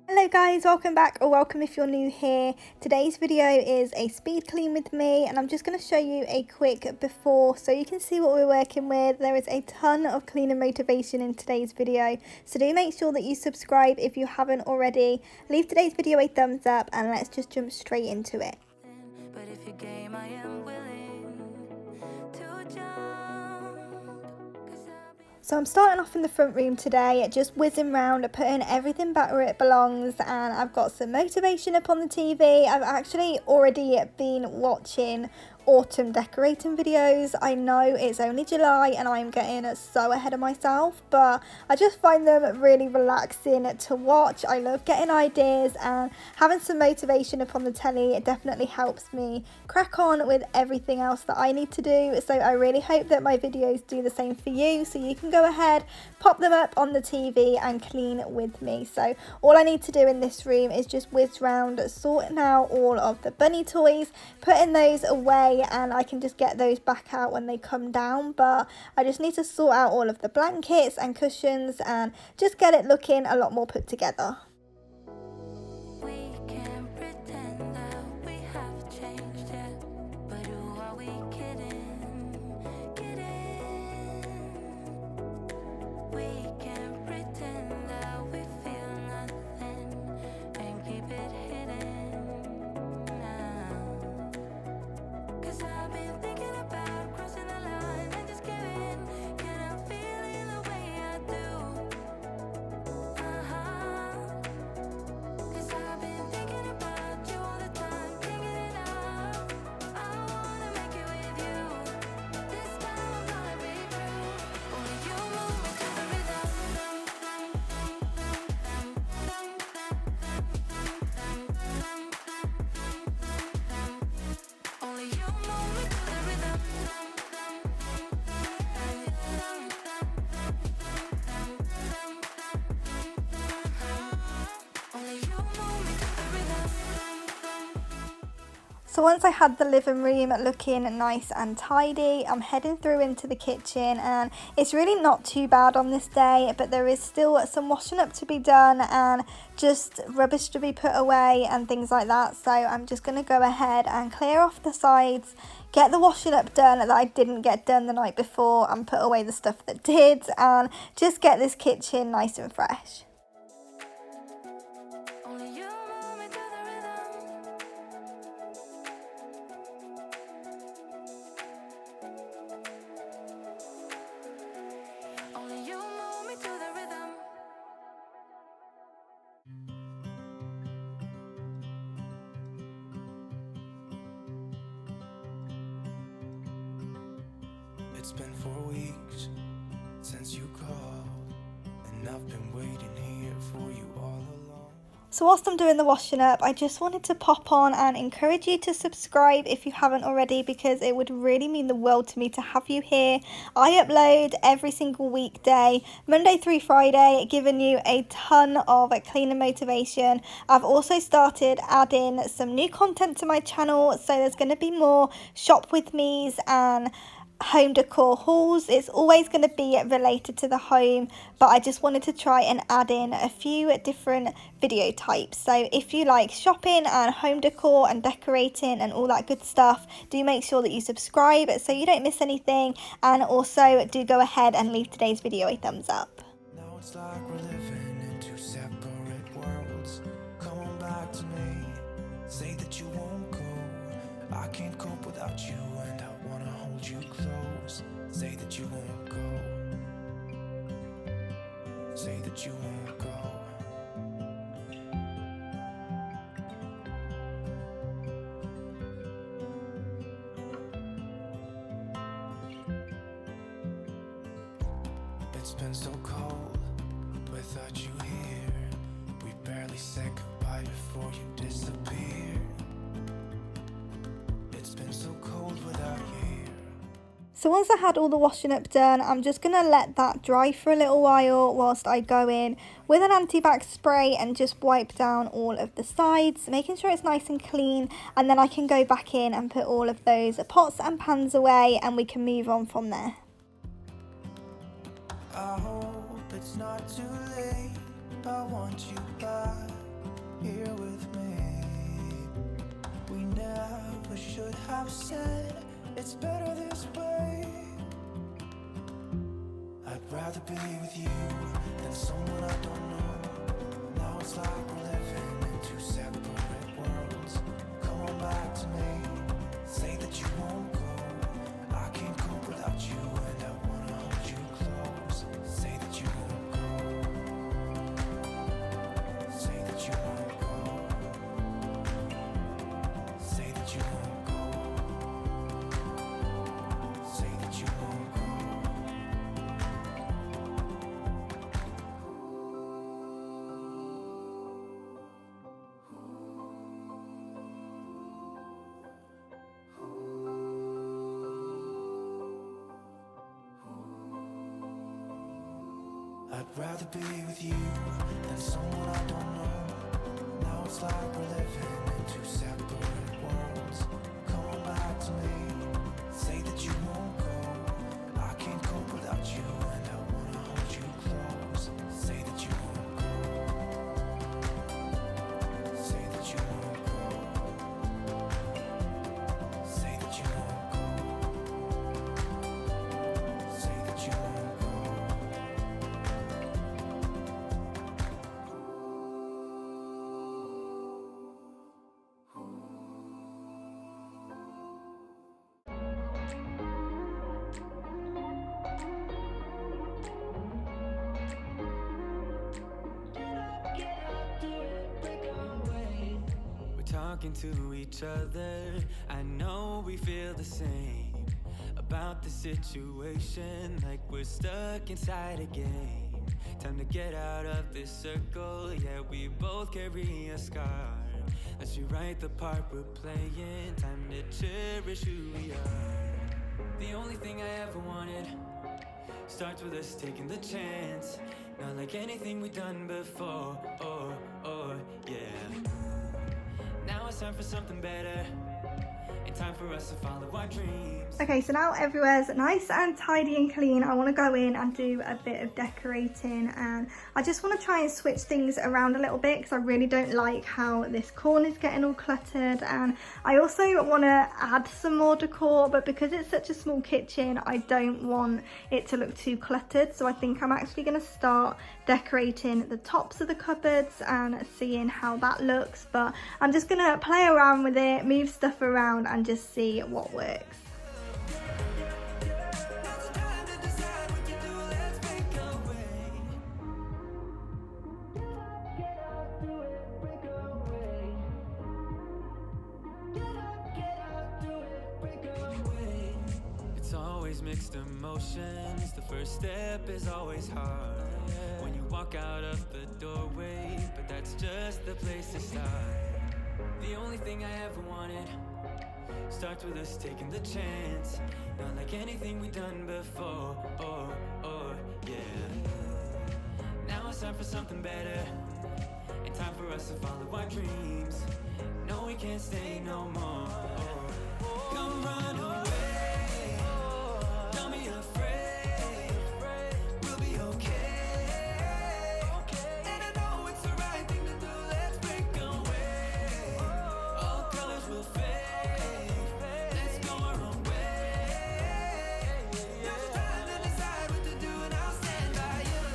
Hello guys, welcome back, or welcome if you're new here. Today's video is a speed clean with me, and I'm just going to show you a quick before so you can see what we're working with. There is a ton of cleaner motivation in today's video, so do make sure that you subscribe if you haven't already. Leave today's video a thumbs up and let's just jump straight into it. But if you're game, I am willing to jump. So I'm starting off in the front room today, just whizzing round, putting everything back where it belongs, and I've got some motivation up on the TV. I've actually already been watching autumn decorating videos. I know it's only July and I'm getting so ahead of myself, but I just find them really relaxing to watch. I love getting ideas, and having some motivation up on the telly, it definitely helps me crack on with everything else that I need to do. So I really hope that my videos do the same for you, so you can go ahead, pop them up on the TV and clean with me. So all I need to do in this room is just whiz round, sorting out all of the bunny toys, putting those away, and I can just get those back out when they come down. But I just need to sort out all of the blankets and cushions and just get it looking a lot more put together. We can pretend that we have changed, yeah. But who are we kidding? We can pretend that we feel nothing and keep it hidden now. 'Cause I've been thinking about crossing the line and just giving. Can I feel it the way I do? 'Cause I've been thinking about you all the time, thinking it out. I wanna make it with you. This time I'm gonna be true. Only you move me to the rhythm. Only you move me to the rhythm. Only you move me to the rhythm. So once I had the living room looking nice and tidy, I'm heading through into the kitchen, and it's really not too bad on this day, but there is still some washing up to be done and just rubbish to be put away and things like that. So I'm just going to go ahead and clear off the sides, get the washing up done that I didn't get done the night before, and put away the stuff that did, and just get this kitchen nice and fresh. Only you move me to the rhythm. Only you move me to the rhythm. It's been 4 weeks since you called, and I've been waiting here for you all along. So whilst I'm doing the washing up, I just wanted to pop on and encourage you to subscribe if you haven't already, because it would really mean the world to me to have you here. I upload every single weekday, Monday through Friday, giving you a ton of cleaner motivation. I've also started adding some new content to my channel, so there's going to be more shop with me's and home decor hauls. It's always going to be related to the home, but I just wanted to try and add in a few different video types. So if you like shopping and home decor and decorating and all that good stuff, do make sure that you subscribe so you don't miss anything, and also do go ahead and leave today's video a thumbs up. Now it's like we're living in two separate worlds. Come on back to me, say that you won't go. I can't cope without you, and I wanna hold you close. Say that you won't go. Say that you won't go. It's been so cold without you here. We barely said goodbye before you disappeared. It's been so cold without you here. So once I had all the washing up done, I'm just going to let that dry for a little while whilst I go in with an anti-bac spray and just wipe down all of the sides, making sure it's nice and clean, and then I can go back in and put all of those pots and pans away, and we can move on from there. I hope it's not too late. I want you back here with me. We never should have said it's better this way. I'd rather be with you than someone I don't know. Now it's like we're living in two separate worlds. Come on back to me, say that you won't go. I can't cope without you and I wanna hold you close. Say that you won't go. Say that you won't go. Say that you won't go. Say that you won't go. I'd rather be with you than someone I don't know. Now it's like we're living in two separate worlds. Come on back to me, say that you won't go. I can't cope without you and I wanna hold you close. Say that you won't go. Say that you won't go. Say that you won't go. Say that you won't go. Talking to each other, I know we feel the same about the situation, like we're stuck inside a game. Time to get out of this circle, yeah, we both carry a scar. Let's rewrite the part we're playing, time to cherish who we are. The only thing I ever wanted starts with us taking the chance, not like anything we've done before, yeah. Now it's time for something better, and time for us to follow our dreams. Okay, so now everywhere's nice and tidy and clean. I want to go in and do a bit of decorating, and I just want to try and switch things around a little bit because I really don't like how this corner's getting all cluttered, and I also want to add some more decor, but because it's such a small kitchen I don't want it to look too cluttered, so I think I'm actually going to start decorating the tops of the cupboards and seeing how that looks. But I'm just going to play around with it, move stuff around and just see what works. It's always mixed emotions, the first step is always hard when you walk out of the doorway, but that's just the place to start. The only thing I ever wanted starts with us taking the chance, not like anything we've done before, yeah. Now it's time for something better, and time for us to follow our dreams. No, we can't stay no more. Come run away, don't be afraid, we'll be okay. And I know it's the right thing to do, let's break away. All colors will fade, let's go our own way. Now's the time to decide what to do, and I'll stand by you.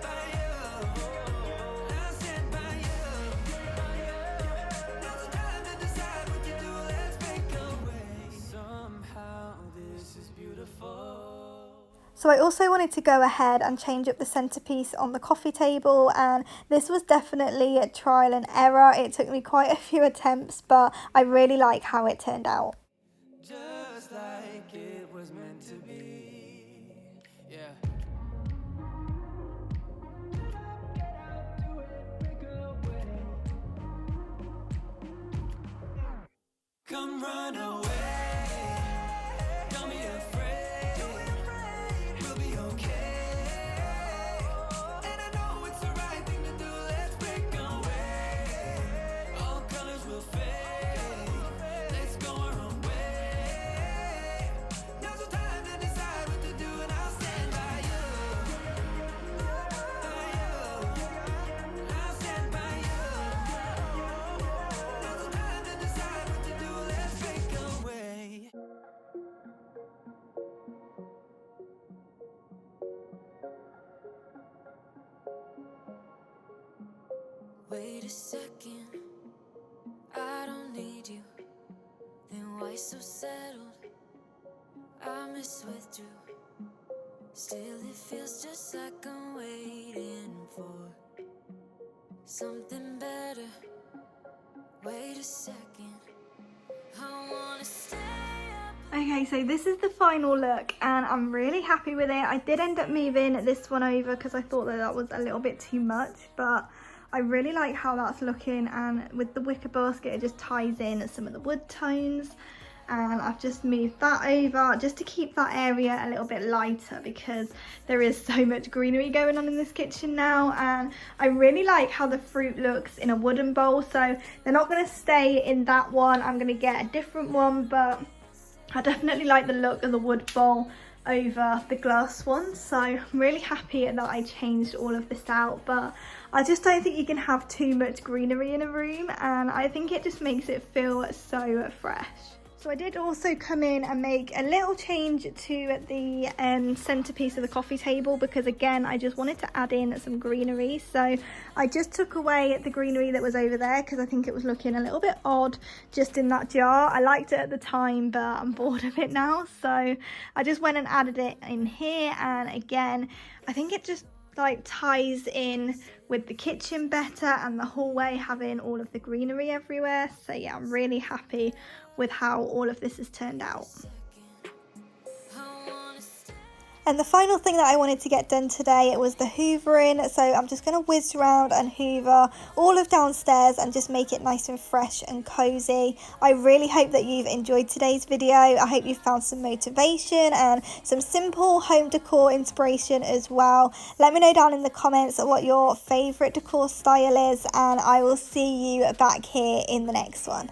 By you, I'll stand by you. Now's the time to decide what to do, let's break away. Somehow this is beautiful. So I also wanted to go ahead and change up the centerpiece on the coffee table, and this was definitely a trial and error. It took me quite a few attempts, but I really like how it turned out. Just like it was meant to be, yeah. Come run away, don't be afraid, we'll be okay. And I know it's the right thing to do, let's break away. All colors will fade, let's go our own way. Now's the time to decide what to do, and I'll stand Wait a second, I don't need you. Then why so settled? I withdrew. Still it feels just like I'm waiting for something better. Wait a second, I wanna stay up. Okay, so this is the final look and I'm really happy with it. I did end up moving this one over because I thought that was a little bit too much, but I really like how that's looking, and with the wicker basket it just ties in some of the wood tones, and I've just moved that over just to keep that area a little bit lighter because there is so much greenery going on in this kitchen now, and I really like how the fruit looks in a wooden bowl, so they're not going to stay in that one. I'm going to get a different one, but I definitely like the look of the wood bowl over the glass one, so I'm really happy that I changed all of this out. But I just don't think you can have too much greenery in a room, and I think it just makes it feel so fresh. So I did also come in and make a little change to the centerpiece of the coffee table because, again, I just wanted to add in some greenery. So I just took away the greenery that was over there because I think it was looking a little bit odd just in that jar. I liked it at the time, but I'm bored of it now. So I just went and added it in here, and again, I think it just like ties in with the kitchen better and the hallway having all of the greenery everywhere. So yeah, I'm really happy with how all of this has turned out. And the final thing that I wanted to get done today was the hoovering. So I'm just going to whiz around and hoover all of downstairs and just make it nice and fresh and cozy. I really hope that you've enjoyed today's video. I hope you found some motivation and some simple home decor inspiration as well. Let me know down in the comments what your favourite decor style is, and I will see you back here in the next one.